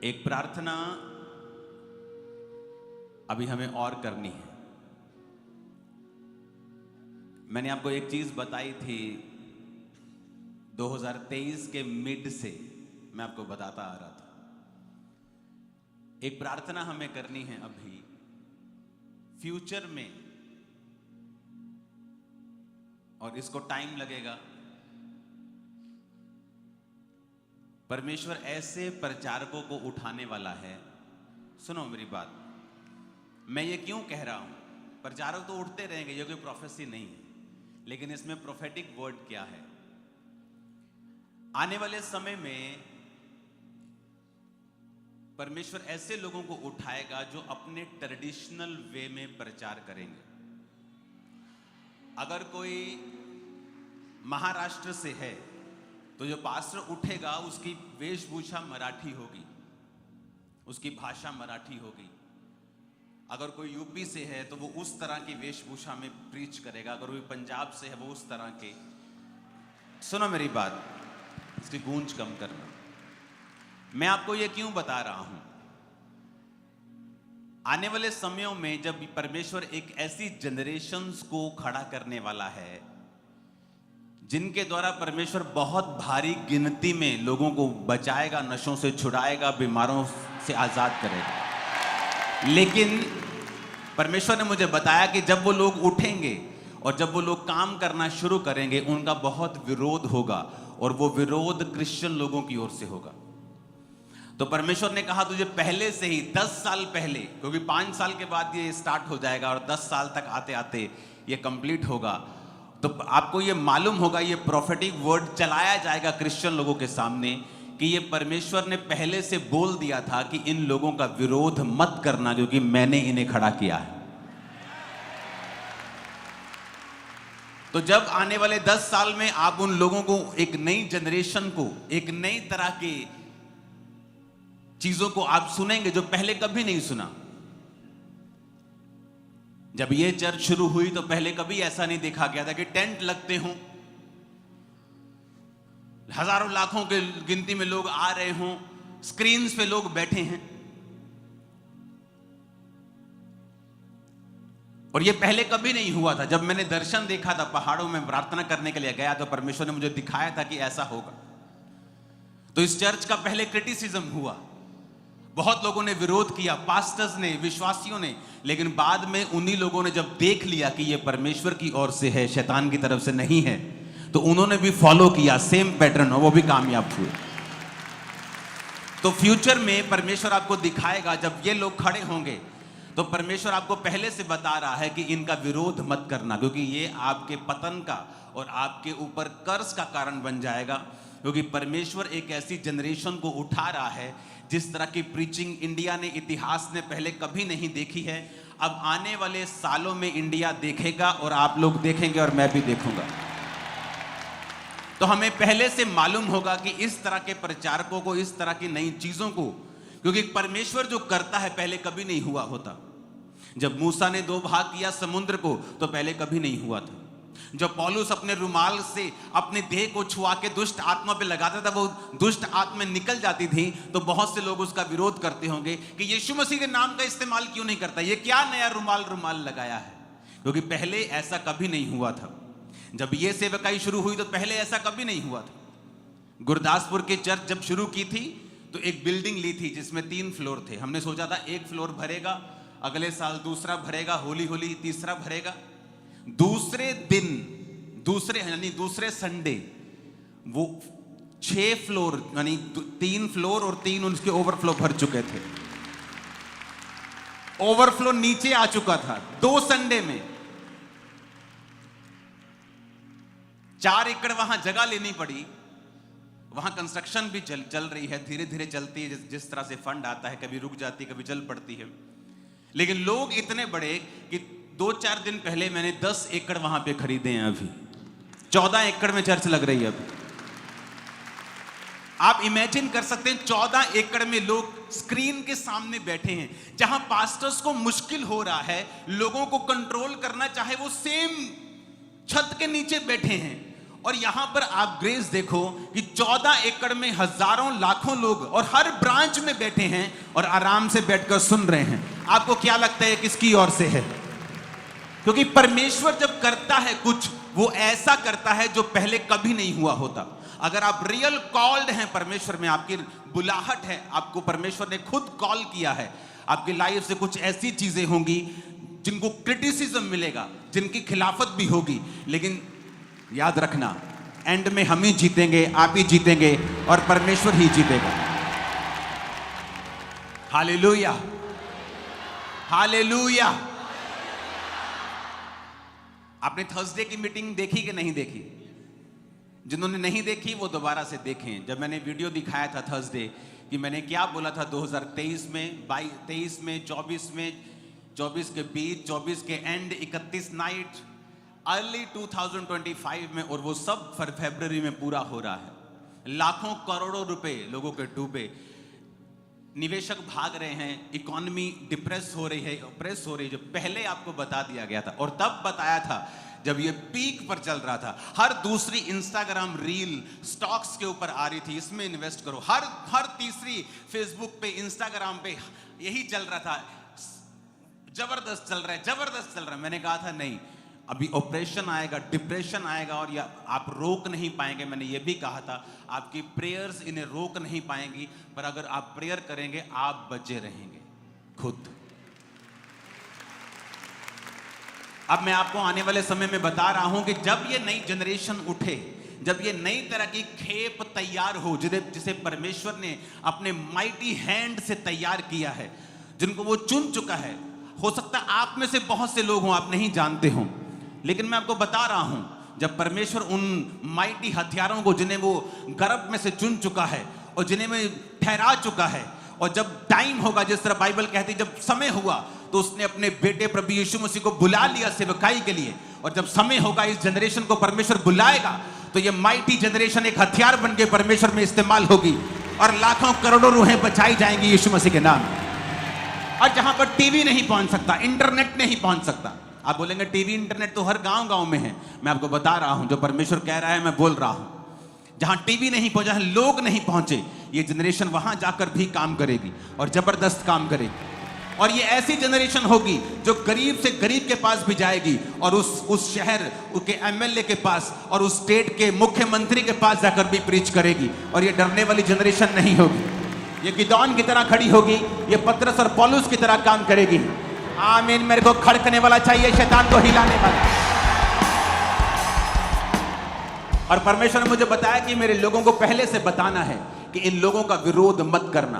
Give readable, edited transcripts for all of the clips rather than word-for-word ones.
एक प्रार्थना अभी हमें और करनी है। मैंने आपको एक चीज बताई थी 2023 के मिड से, मैं आपको बताता आ रहा था। एक प्रार्थना हमें करनी है अभी फ्यूचर में, और इसको टाइम लगेगा। परमेश्वर ऐसे प्रचारकों को उठाने वाला है। सुनो मेरी बात, मैं ये क्यों कह रहा हूं? प्रचारक तो उठते रहेंगे, ये कोई प्रोफेसी नहीं है, लेकिन इसमें प्रोफेटिक वर्ड क्या है? आने वाले समय में परमेश्वर ऐसे लोगों को उठाएगा जो अपने ट्रेडिशनल वे में प्रचार करेंगे। अगर कोई महाराष्ट्र से है तो जो पास्टर उठेगा उसकी वेशभूषा मराठी होगी, उसकी भाषा मराठी होगी। अगर कोई यूपी से है तो वो उस तरह की वेशभूषा में प्रीच करेगा। अगर कोई पंजाब से है वो उस तरह के। सुनो मेरी बात, इसकी गूंज कम करना। मैं आपको ये क्यों बता रहा हूं? आने वाले समयों में जब परमेश्वर एक ऐसी जनरेशन्स को खड़ा करने वाला है जिनके द्वारा परमेश्वर बहुत भारी गिनती में लोगों को बचाएगा, नशों से छुड़ाएगा, बीमारों से आजाद करेगा। लेकिन परमेश्वर ने मुझे बताया कि जब वो लोग उठेंगे और जब वो लोग काम करना शुरू करेंगे, उनका बहुत विरोध होगा, और वो विरोध क्रिश्चियन लोगों की ओर से होगा। तो परमेश्वर ने कहा तुझे पहले से ही 10 साल पहले, क्योंकि 5 साल के बाद ये स्टार्ट हो जाएगा और 10 साल तक आते आते ये कंप्लीट होगा, तो आपको ये मालूम होगा, ये प्रोफेटिक वर्ड चलाया जाएगा क्रिश्चियन लोगों के सामने कि ये परमेश्वर ने पहले से बोल दिया था कि इन लोगों का विरोध मत करना, क्योंकि मैंने इन्हें खड़ा किया है। तो जब आने वाले 10 साल में आप उन लोगों को, एक नई जनरेशन को, एक नई तरह की चीजों को आप सुनेंगे जो पहले कभी नहीं सुना। जब ये चर्च शुरू हुई तो पहले कभी ऐसा नहीं देखा गया था कि टेंट लगते हों, हजारों लाखों के गिनती में लोग आ रहे हों, स्क्रीन्स पे लोग बैठे हैं। और ये पहले कभी नहीं हुआ था। जब मैंने दर्शन देखा था, पहाड़ों में प्रार्थना करने के लिए गया, तो परमेश्वर ने मुझे दिखाया था कि ऐसा होगा। तो इस चर्च का पहले क्रिटिसिज्म हुआ, बहुत लोगों ने विरोध किया, पास्टर्स ने, विश्वासियों ने, लेकिन बाद में उन्हीं लोगों ने जब देख लिया कि ये परमेश्वर की ओर से है, शैतान की तरफ से नहीं है, तो उन्होंने भी फॉलो किया सेम पैटर्न, और वो भी कामयाब हुए। तो फ्यूचर में परमेश्वर आपको दिखाएगा, जब ये लोग खड़े होंगे तो परमेश्वर आपको पहले से बता रहा है कि इनका विरोध मत करना, क्योंकि ये आपके पतन का और आपके ऊपर कर्ज का कारण बन जाएगा। क्योंकि परमेश्वर एक ऐसी जनरेशन को उठा रहा है जिस तरह की प्रीचिंग इंडिया ने, इतिहास ने पहले कभी नहीं देखी है। अब आने वाले सालों में इंडिया देखेगा, और आप लोग देखेंगे, और मैं भी देखूंगा। तो हमें पहले से मालूम होगा कि इस तरह के प्रचारकों को, इस तरह की नई चीजों को, क्योंकि परमेश्वर जो करता है पहले कभी नहीं हुआ होता। जब मूसा ने 2 भाग किया समुद्र को, तो पहले कभी नहीं हुआ था। जब पौलुस अपने रुमाल से अपने देह को छुआ के दुष्ट आत्मा पे लगाता था, वो दुष्ट आत्मा निकल जाती थी, तो बहुत से लोग उसका विरोध करते होंगे कि यीशु मसीह के नाम का इस्तेमाल क्यों नहीं करता, ये क्या नया रुमाल लगाया है। क्योंकि पहले ऐसा कभी नहीं हुआ था। जब ये सेवकाई शुरू हुई तो पहले ऐसा कभी नहीं हुआ था। गुरदासपुर की चर्च जब शुरू की थी तो एक बिल्डिंग ली थी जिसमें 3 फ्लोर थे। हमने सोचा था 1 फ्लोर भरेगा, अगले साल दूसरा भरेगा, होली होली तीसरा भरेगा। दूसरे दिन, दूसरे संडे वो 6 फ्लोर, यानी 3 फ्लोर और 3 उसके ओवरफ्लो भर चुके थे। ओवरफ्लो नीचे आ चुका था 2 संडे में। 4 एकड़ वहां जगह लेनी पड़ी। वहां कंस्ट्रक्शन भी चल रही है, धीरे धीरे चलती है। जिस तरह से फंड आता है, कभी रुक जाती है, कभी चल पड़ती है। लेकिन लोग इतने बड़े कि 2-4 दिन पहले मैंने 10 एकड़ वहां पे खरीदे हैं। अभी 14 एकड़ में चर्च लग रही है। अभी आप इमेजिन कर सकते हैं, 14 एकड़ में लोग स्क्रीन के सामने बैठे हैं, जहां पास्टर्स को मुश्किल हो रहा है लोगों को कंट्रोल करना, चाहे वो सेम छत के नीचे बैठे हैं, और यहां पर आप ग्रेस देखो कि 14 एकड़ में हजारों लाखों लोग और हर ब्रांच में बैठे हैं और आराम से बैठकर सुन रहे हैं। आपको क्या लगता है किसकी ओर से है? क्योंकि परमेश्वर जब करता है कुछ, वो ऐसा करता है जो पहले कभी नहीं हुआ होता। अगर आप रियल कॉल्ड हैं परमेश्वर में, आपकी बुलाहट है, आपको परमेश्वर ने खुद कॉल किया है, आपकी लाइफ से कुछ ऐसी चीजें होंगी जिनको क्रिटिसिज्म मिलेगा, जिनकी खिलाफत भी होगी, लेकिन याद रखना एंड में हम ही जीतेंगे, आप ही जीतेंगे और परमेश्वर ही जीतेगा। Hallelujah, hallelujah. आपने थर्सडे की मीटिंग देखी कि नहीं देखी? जिन्होंने नहीं देखी वो दोबारा से देखें। जब मैंने वीडियो दिखाया था थर्सडे कि मैंने क्या बोला था 2023 में, 23 में, 24 में, 24 के बीच, 24 के एंड, 31 नाइट, अर्ली 2025 में, और वो सब फरवरी में पूरा हो रहा है। लाखों करोड़ों रुपए लोगों के डूबे, निवेशक भाग रहे हैं, इकोनॉमी डिप्रेस हो रही है, ऑप्रेस हो रही है, जो पहले आपको बता दिया गया था। और तब बताया था जब ये पीक पर चल रहा था। हर दूसरी इंस्टाग्राम रील स्टॉक्स के ऊपर आ रही थी, इसमें इन्वेस्ट करो। हर तीसरी फेसबुक पे, इंस्टाग्राम पे यही चल रहा था, जबरदस्त चल रहा है, जबरदस्त चल रहा है। मैंने कहा था नहीं, अभी ऑपरेशन आएगा, डिप्रेशन आएगा और या आप रोक नहीं पाएंगे। मैंने ये भी कहा था आपकी प्रेयर्स इन्हें रोक नहीं पाएंगी, पर अगर आप प्रेयर करेंगे आप बचे रहेंगे खुद। अब मैं आपको आने वाले समय में बता रहा हूं कि जब ये नई जनरेशन उठे, जब ये नई तरह की खेप तैयार हो, जिसे परमेश्वर ने अपने माइटी हैंड से तैयार किया है, जिनको वो चुन चुका है। हो सकता है आप में से बहुत से लोग हों, आप नहीं जानते हों, लेकिन मैं आपको बता रहा हूं, जब परमेश्वर उन माइटी हथियारों को, जिन्हें वो गर्भ में से चुन चुका है और जिन्हें में ठहरा चुका है, और जब टाइम होगा, जिस तरह बाइबल कहती है जब समय हुआ, तो उसने अपने बेटे प्रभु यीशु मसीह को बुला लिया सेवकाई के लिए। और जब समय होगा, इस जनरेशन को परमेश्वर बुलाएगा, तो ये माइटी जनरेशन एक हथियार बन के परमेश्वर में इस्तेमाल होगी और लाखों करोड़ों रूहें बचाई जाएंगी यीशु मसीह के नाम। और जहां पर टीवी नहीं पहुंच सकता, इंटरनेट नहीं पहुंच सकता, आप बोलेंगे टीवी इंटरनेट तो हर गांव गांव में है। मैं आपको बता रहा हूं, जो परमेश्वर कह रहा है मैं बोल रहा हूं। जहां टीवी नहीं पहुंचा, लोग नहीं पहुंचे, ये जनरेशन वहां जाकर भी काम करेगी और जबरदस्त काम करेगी। और ये ऐसी जनरेशन होगी जो गरीब से गरीब के पास भी जाएगी और उस शहर के एमएलए के पास और उस स्टेट के मुख्यमंत्री के पास जाकर भी प्रीच करेगी। और ये डरने वाली जनरेशन नहीं होगी, ये गिदोन की तरह खड़ी होगी, ये पतरस और पौलुस की तरह काम करेगी। आमीन। मेरे को खड़कने वाला चाहिए, शैतान को हिलाने वाला। और परमेश्वर ने मुझे बताया कि मेरे लोगों को पहले से बताना है कि इन लोगों का विरोध मत करना,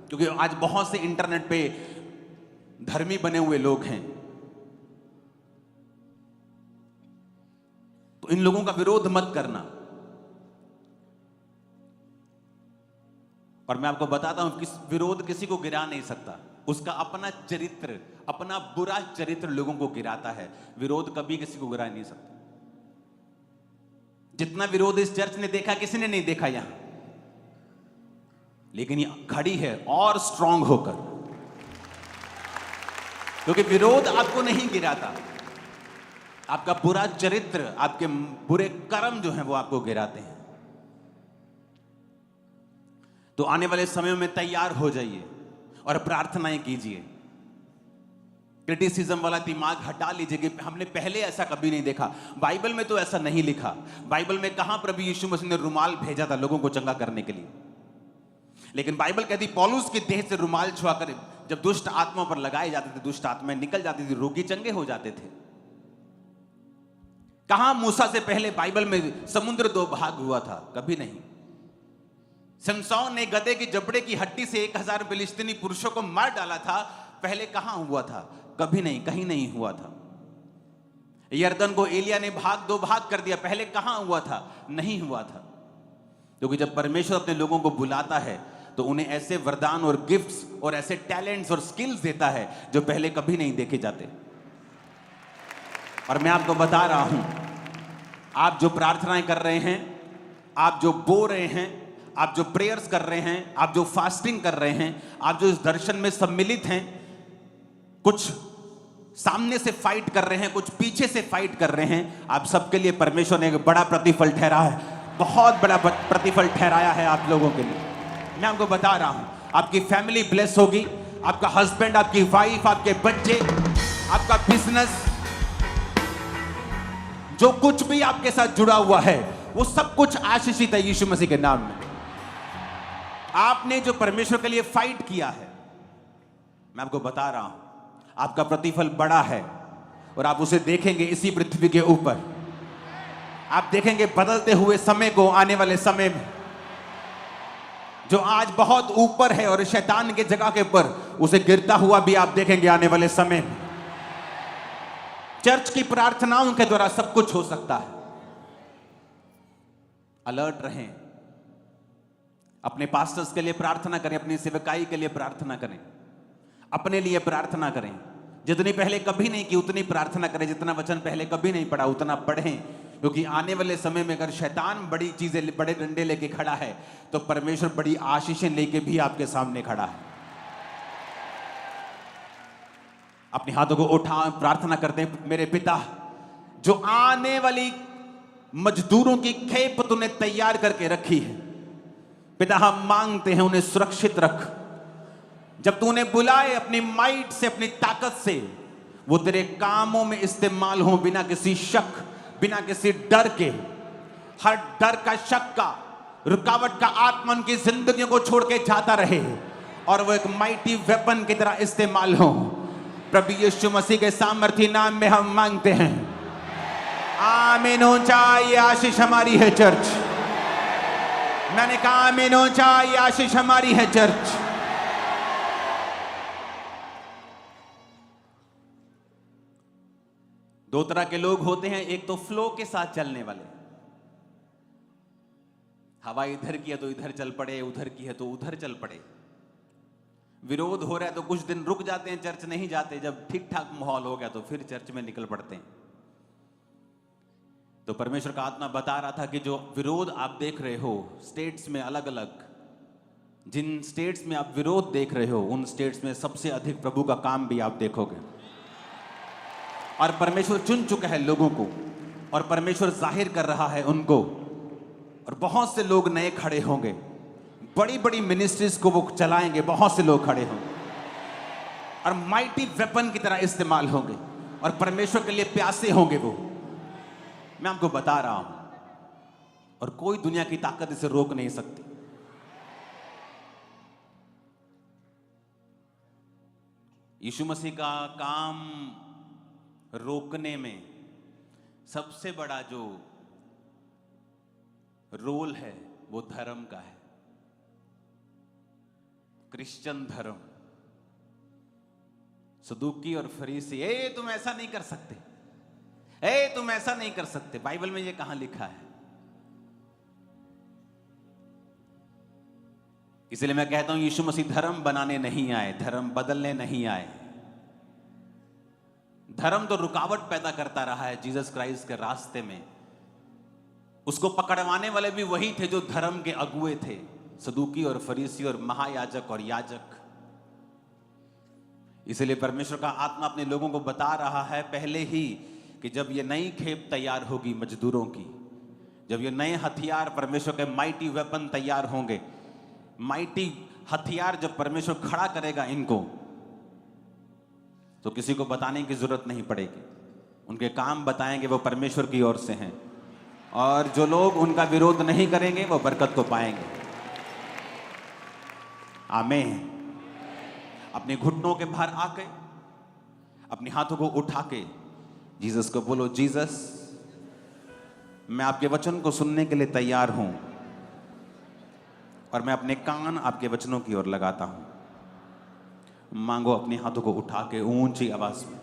क्योंकि आज बहुत से इंटरनेट पे धर्मी बने हुए लोग हैं, तो इन लोगों का विरोध मत करना। और मैं आपको बताता हूं कि विरोध किसी को गिरा नहीं सकता, उसका अपना चरित्र, अपना बुरा चरित्र लोगों को गिराता है। विरोध कभी किसी को गिरा नहीं सकता। जितना विरोध इस चर्च ने देखा, किसी ने नहीं देखा यहां, लेकिन ये खड़ी है और स्ट्रांग होकर, क्योंकि विरोध आपको नहीं गिराता, आपका बुरा चरित्र, आपके बुरे कर्म जो हैं वो आपको गिराते हैं। तो आने वाले समय में तैयार हो जाइए और प्रार्थनाएं कीजिए। क्रिटिसिज्म वाला दिमाग हटा लीजिए कि हमने पहले ऐसा कभी नहीं देखा। बाइबल में तो ऐसा नहीं लिखा। बाइबल में कहां प्रभु यीशु मसीह ने रुमाल भेजा था लोगों को चंगा करने के लिए? लेकिन बाइबल कहती पौलुस के देह से रुमाल छुआकर जब दुष्ट आत्माओं पर लगाए जाते थे, दुष्ट आत्माएं निकल जाती थी, रोगी चंगे हो जाते थे। कहां मूसा से पहले बाइबल में समुद्र दो भाग हुआ था? कभी नहीं। समसौन ने गधे की जबड़े की हड्डी से 1000 फिलिस्तीनी पुरुषों को मार डाला था, पहले कहां हुआ था? कभी नहीं, कहीं नहीं हुआ था। यरदन को एलिया ने दो भाग कर दिया, पहले कहां हुआ था? नहीं हुआ था। क्योंकि जब परमेश्वर अपने लोगों को बुलाता है तो उन्हें ऐसे वरदान और गिफ्ट्स और ऐसे टैलेंट्स और स्किल्स देता है जो पहले कभी नहीं देखे जाते। और मैं आपको बता रहा हूं, आप जो प्रार्थनाएं कर रहे हैं, आप जो बो रहे हैं, आप जो प्रेयर्स कर रहे हैं, आप जो फास्टिंग कर रहे हैं, आप जो इस दर्शन में सम्मिलित हैं, कुछ सामने से फाइट कर रहे हैं, कुछ पीछे से फाइट कर रहे हैं, आप सबके लिए परमेश्वर ने एक बड़ा प्रतिफल ठहरा है, बहुत बड़ा प्रतिफल ठहराया है आप लोगों के लिए। मैं आपको बता रहा हूं, आपकी फैमिली ब्लेस होगी, आपका हस्बैंड, आपकी वाइफ, आपके बच्चे, आपका बिजनेस, जो कुछ भी आपके साथ जुड़ा हुआ है वो सब कुछ आशीषित है यीशु मसीह के नाम में। आपने जो परमेश्वर के लिए फाइट किया है, मैं आपको बता रहा हूं, आपका प्रतिफल बड़ा है और आप उसे देखेंगे इसी पृथ्वी के ऊपर। आप देखेंगे बदलते हुए समय को, आने वाले समय में जो आज बहुत ऊपर है और शैतान के जगह के ऊपर, उसे गिरता हुआ भी आप देखेंगे आने वाले समय में। चर्च की प्रार्थनाओं के द्वारा सब कुछ हो सकता है। अलर्ट रहें, अपने पास्टर्स के लिए प्रार्थना करें, अपनी सेवकाई के लिए प्रार्थना करें, अपने लिए प्रार्थना करें। जितनी पहले कभी नहीं की उतनी प्रार्थना करें, जितना वचन पहले कभी नहीं पढ़ा उतना पढ़ें, क्योंकि आने वाले समय में अगर शैतान बड़ी चीजें, बड़े डंडे लेके खड़ा है, तो परमेश्वर बड़ी आशीषें लेके भी आपके सामने खड़ा है। अपने हाथों को उठा प्रार्थना करते हैं, मेरे पिता, जो आने वाली मजदूरों की खेप तूने तैयार करके रखी है, पिता हम मांगते हैं उन्हें सुरक्षित रख। जब तूने बुलाए अपनी माइट से, अपनी ताकत से, वो तेरे कामों में इस्तेमाल हो, बिना किसी शक, बिना किसी डर के। हर डर का, शक का, रुकावट का आत्मा उनकी जिंदगियों को छोड़ के जाता रहे और वो एक माइटी वेपन की तरह इस्तेमाल हो। प्रभु यीशु मसीह के सामर्थी नाम में हम मांगते हैं, आमीन। ऊंचा ये आशीष हमारी है चर्च। मैंने कहा आमीन, ऊंचा ये आशीष हमारी है चर्च। दो तरह के लोग होते हैं, एक तो फ्लो के साथ चलने वाले, हवा इधर की है तो इधर चल पड़े, उधर की है तो उधर चल पड़े। विरोध हो रहा है तो कुछ दिन रुक जाते हैं, चर्च नहीं जाते, जब ठीक ठाक माहौल हो गया तो फिर चर्च में निकल पड़ते हैं। तो परमेश्वर का आत्मा बता रहा था कि जो विरोध आप देख रहे हो स्टेट्स में अलग अलग, जिन स्टेट्स में आप विरोध देख रहे हो उन स्टेट्स में सबसे अधिक प्रभु का काम भी आप देखोगे। और परमेश्वर चुन चुका है लोगों को और परमेश्वर जाहिर कर रहा है उनको, और बहुत से लोग नए खड़े होंगे, बड़ी बड़ी मिनिस्ट्रीज को वो चलाएंगे, बहुत से लोग खड़े होंगे और माइटी वेपन की तरह इस्तेमाल होंगे और परमेश्वर के लिए प्यासे होंगे वो। मैं आपको बता रहा हूं, और कोई दुनिया की ताकत इसे रोक नहीं सकती। यीशु मसीह का काम रोकने में सबसे बड़ा जो रोल है वो धर्म का है, क्रिश्चियन धर्म। सदूकी और फरीसी, ए तुम ऐसा नहीं कर सकते, ए तुम ऐसा नहीं कर सकते, बाइबल में ये कहां लिखा है? इसलिए मैं कहता हूं यीशु मसीह धर्म बनाने नहीं आए, धर्म बदलने नहीं आए। धर्म तो रुकावट पैदा करता रहा है जीसस क्राइस्ट के रास्ते में। उसको पकड़वाने वाले भी वही थे जो धर्म के अगुए थे, सदूकी और फरीसी और महायाजक और याजक। इसलिए परमेश्वर का आत्मा अपने लोगों को बता रहा है पहले ही कि जब ये नई खेप तैयार होगी मजदूरों की, जब ये नए हथियार, परमेश्वर के माइटी वेपन तैयार होंगे, माइटी हथियार जब परमेश्वर खड़ा करेगा इनको, तो किसी को बताने की जरूरत नहीं पड़ेगी। उनके काम बताएंगे वो परमेश्वर की ओर से हैं, और जो लोग उनका विरोध नहीं करेंगे वो बरकत को पाएंगे। आमीन। अपने घुटनों के बाहर आके, अपने हाथों को उठा के जीसस को बोलो, जीसस मैं आपके वचन को सुनने के लिए तैयार हूं और मैं अपने कान आपके वचनों की ओर लगाता हूं। मांगो अपने हाथों को उठा के ऊंची आवाज में।